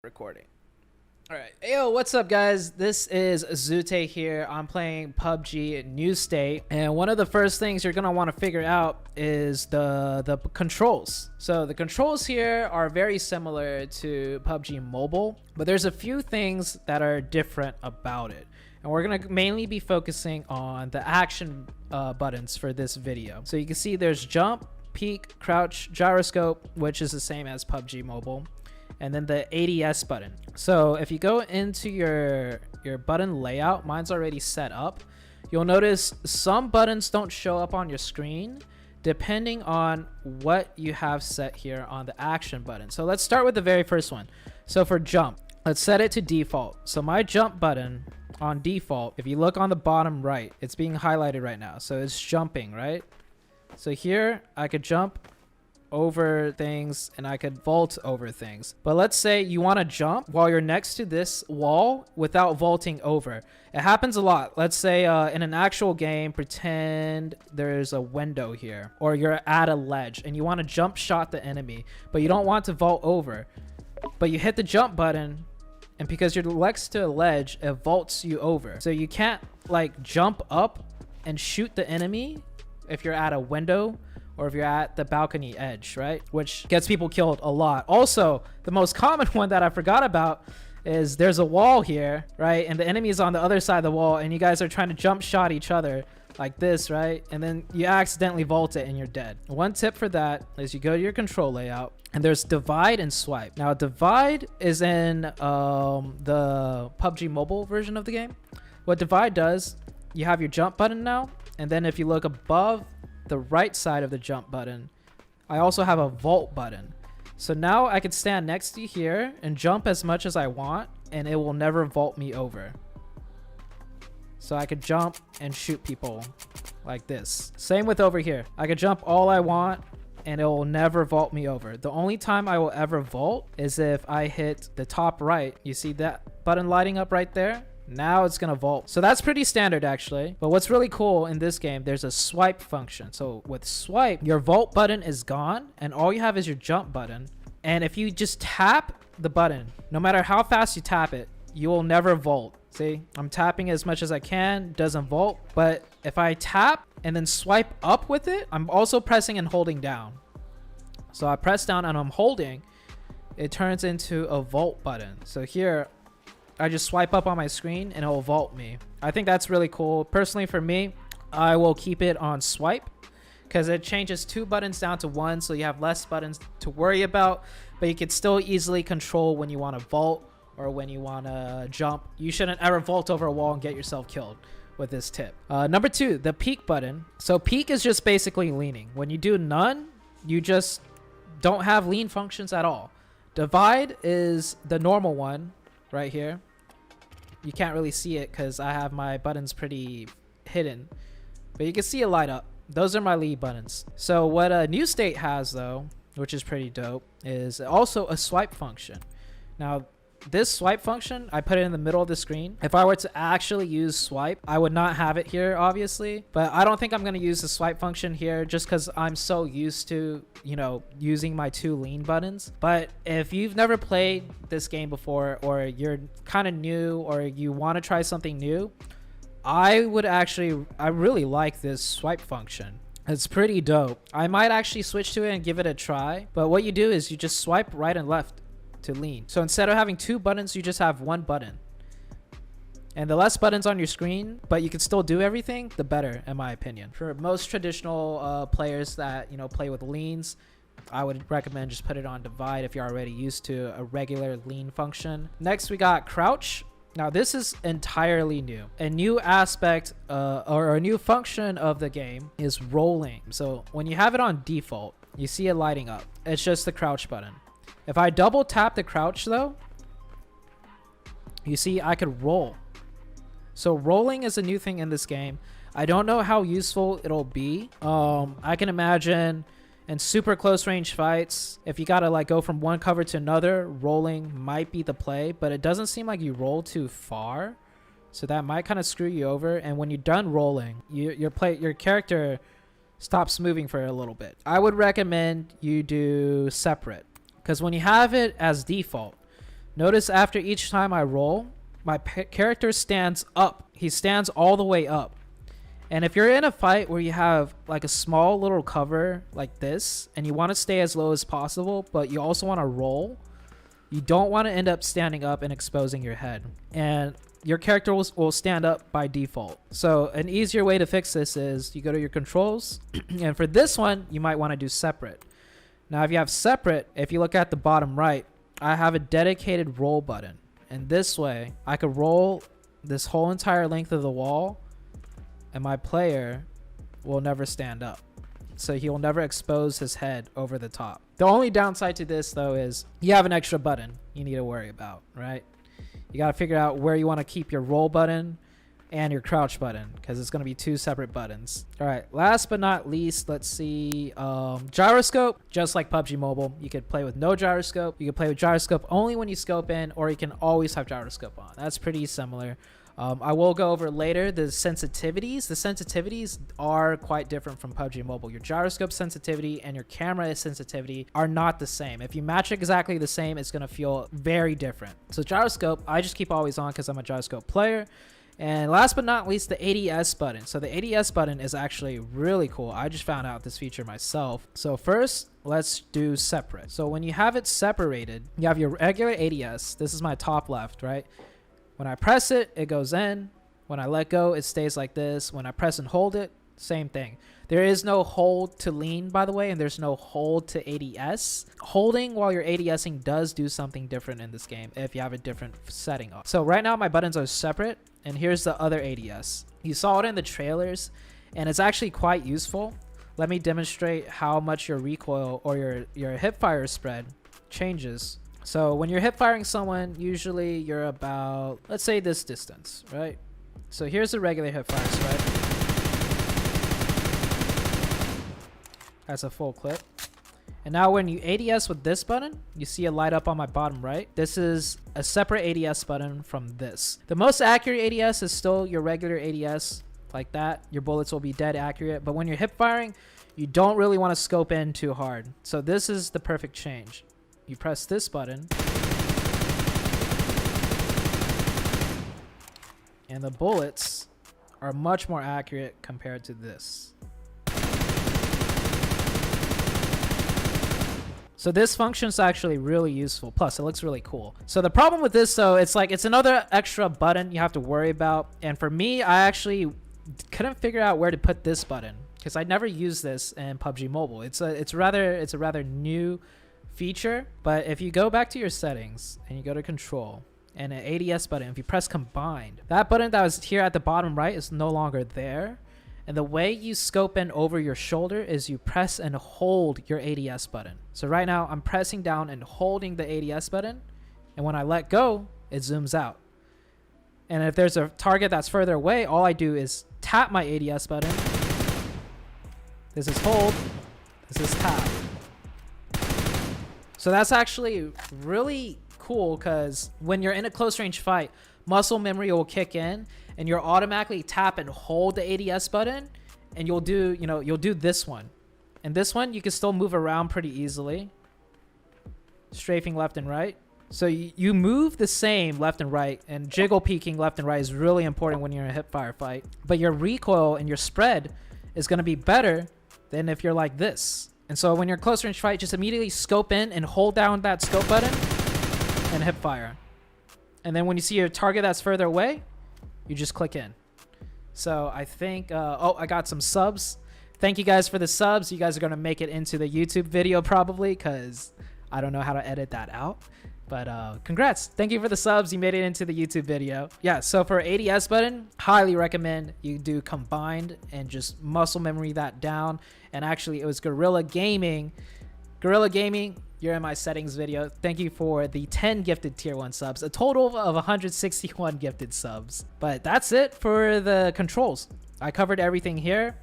Recording. All right. Yo, what's up, guys? This is Zute here. I'm playing PUBG New State, and one of the first things you're gonna want to figure out is the controls. So the controls here are very similar to PUBG Mobile, but there's a few things that are different about it. And we're gonna mainly be focusing on the action buttons for this video. So you can see there's jump, peek, crouch, gyroscope, which is the same as PUBG Mobile, and then the ADS button. So if you go into your button layout, mine's already set up. You'll notice some buttons don't show up on your screen depending on what you have set here on the action button. So let's start with the very first one. So for jump, let's set it to default. So my jump button on default, if you look on the bottom right, it's being highlighted right now. So it's jumping, right? So here I could jump over things and I could vault over things. But let's say you want to jump while you're next to this wall without vaulting over. It happens a lot. Let's say in an actual game, pretend there's a window here, or you're at a ledge and you want to jump shot the enemy, but you don't want to vault over. But you hit the jump button, and because you're next to a ledge, it vaults you over. So you can't like jump up and shoot the enemy if you're at a window or if you're at the balcony edge, right? Which gets people killed a lot. Also, the most common one that I forgot about is there's a wall here, right? And the enemy is on the other side of the wall, and you guys are trying to jump shot each other like this, right? And then you accidentally vault it and you're dead. One tip for that is you go to your control layout, and there's divide and swipe. Now, divide is in the PUBG Mobile version of the game. What divide does, you have your jump button now, and then if you look above the right side of the jump button, I also have a vault button. So now I could stand next to you here and jump as much as I want, and it will never vault me over. So I could jump and shoot people like this. Same with over here. I could jump all I want and it will never vault me over. The only time I will ever vault is if I hit the top right. You see that button lighting up right there? Now it's gonna vault. So that's pretty standard actually. But what's really cool in this game, there's a swipe function. So with swipe, your vault button is gone and all you have is your jump button. And if you just tap the button, no matter how fast you tap it, you will never vault. See, I'm tapping as much as I can, doesn't vault. But if I tap and then swipe up with it, I'm also pressing and holding down. So I press down and I'm holding, it turns into a vault button. So here, I just swipe up on my screen and it will vault me. I think that's really cool. Personally, for me, I will keep it on swipe because it changes two buttons down to one, so you have less buttons to worry about, but you can still easily control when you want to vault or when you want to jump. You shouldn't ever vault over a wall and get yourself killed with this tip. Number two, the peek button. So peek is just basically leaning. When you do none, you just don't have lean functions at all. Divide is the normal one right here. You can't really see it because I have my buttons pretty hidden, but you can see it light up. Those are my lead buttons. So what a New State has though, which is pretty dope, is also a swipe function. Now this swipe function, I put it in the middle of the screen. If I were to actually use swipe, I would not have it here obviously, but I don't think I'm going to use the swipe function here just because I'm so used to, you know, using my two lean buttons. But if you've never played this game before, or you're kind of new, or you want to try something new, I really like this swipe function. It's pretty dope. I might actually switch to it and give it a try. But what you do is you just swipe right and left to lean. So instead of having two buttons, you just have one button. And the less buttons on your screen, but you can still do everything, the better, in my opinion. For most traditional players that, you know, play with leans, I would recommend just put it on divide if you're already used to a regular lean function. Next, we got crouch. Now this is entirely new. A new aspect or a new function of the game is rolling. So when you have it on default, you see it lighting up. It's just the crouch button. If I double tap the crouch though, you see I could roll. So rolling is a new thing in this game. I don't know how useful it'll be. I can imagine in super close range fights, if you gotta like go from one cover to another, rolling might be the play, but it doesn't seem like you roll too far. So that might kind of screw you over. And when you're done rolling, your character stops moving for a little bit. I would recommend you do separate. Because when you have it as default, Notice after each time I roll, my character stands up. He stands all the way up. And if you're in a fight where you have like a small little cover like this, and you want to stay as low as possible, but you also want to roll, you don't want to end up standing up and exposing your head. And your character will stand up by default. So an easier way to fix this is you go to your controls, and for this one, you might want to do separate. Now, if you have separate, if you look at the bottom right, I have a dedicated roll button. And this way, I could roll this whole entire length of the wall, and my player will never stand up. So he will never expose his head over the top. The only downside to this, though, is you have an extra button you need to worry about, right? You got to figure out where you want to keep your roll button and your crouch button, because it's going to be two separate buttons. All right, last but not least, let's see. Gyroscope, just like PUBG Mobile, you could play with no gyroscope. You could play with gyroscope only when you scope in, or you can always have gyroscope on. That's pretty similar. I will go over later the sensitivities. The sensitivities are quite different from PUBG Mobile. Your gyroscope sensitivity and your camera sensitivity are not the same. If you match exactly the same, it's going to feel very different. So gyroscope, I just keep always on because I'm a gyroscope player. And last but not least, the ADS button. So the ADS button is actually really cool. I just found out this feature myself. So first, let's do separate. So when you have it separated, you have your regular ADS. This is my top left, right? When I press it, it goes in. When I let go, it stays like this. When I press and hold it, same thing. There is no hold to lean, by the way, and there's no hold to ADS. Holding while you're ADSing does do something different in this game if you have a different setting up. So right now my buttons are separate, and here's the other ADS. You saw it in the trailers, and it's actually quite useful. Let me demonstrate how much your recoil or your hip fire spread changes. So when you're hip firing someone, usually you're about, let's say, this distance, right? So here's the regular hip fire spread. That's a full clip. And now when you ADS with this button, you see it light up on my bottom right. This is a separate ADS button from this. The most accurate ADS is still your regular ADS, like that. Your bullets will be dead accurate. But when you're hip firing, you don't really want to scope in too hard. So this is the perfect change. You press this button, and the bullets are much more accurate compared to this. So this function is actually really useful. Plus, it looks really cool. So the problem with this, though, it's another extra button you have to worry about. And for me, I actually couldn't figure out where to put this button because I never used this in PUBG Mobile. It's a rather new feature. But if you go back to your settings and you go to control and an ADS button, if you press combined, that button that was here at the bottom right is no longer there. And the way you scope in over your shoulder is you press and hold your ADS button. So right now I'm pressing down and holding the ADS button, and when I let go, it zooms out. And if there's a target that's further away, all I do is tap my ADS button. This is hold, this is tap. So that's actually really cool because when you're in a close range fight, muscle memory will kick in and you'll automatically tap and hold the ADS button, and you'll do this one. And this one you can still move around pretty easily, strafing left and right. So you move the same left and right, and jiggle peeking left and right is really important when you're in a hip fire fight. But your recoil and your spread is going to be better than if you're like this. And so when you're close range fight, just immediately scope in and hold down that scope button and hip fire. And then when you see your target that's further away, you just click in. So I think, oh, I got some subs. Thank you guys for the subs. You guys are going to make it into the YouTube video probably because I don't know how to edit that out. But congrats. Thank you for the subs. You made it into the YouTube video. Yeah, so for ADS button, highly recommend you do combined and just muscle memory that down. And actually, it was Gorilla Gaming. Gorilla Gaming, you're in my settings video. Thank you for the 10 gifted tier 1 subs. A total of 161 gifted subs. But that's it for the controls. I covered everything here.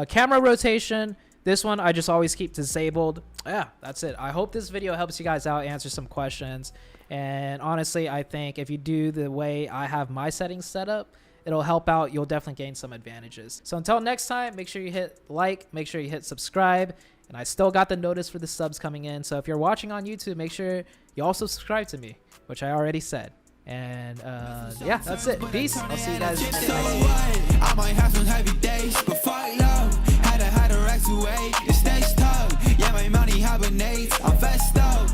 Camera rotation. This one I just always keep disabled. Yeah, that's it. I hope this video helps you guys out, answer some questions. And honestly, I think if you do the way I have my settings set up, it'll help out. You'll definitely gain some advantages. So until next time, make sure you hit like, make sure you hit subscribe, And I still got the notice for the subs coming in. So if you're watching on YouTube, make sure you also subscribe to me, which I already said. And yeah, that's it. Peace. I'll see you guys next week. I might have some heavy days, but fuck love. Had a rack to wait. The stage tug. Yeah, my money hibernates. I'm vest up.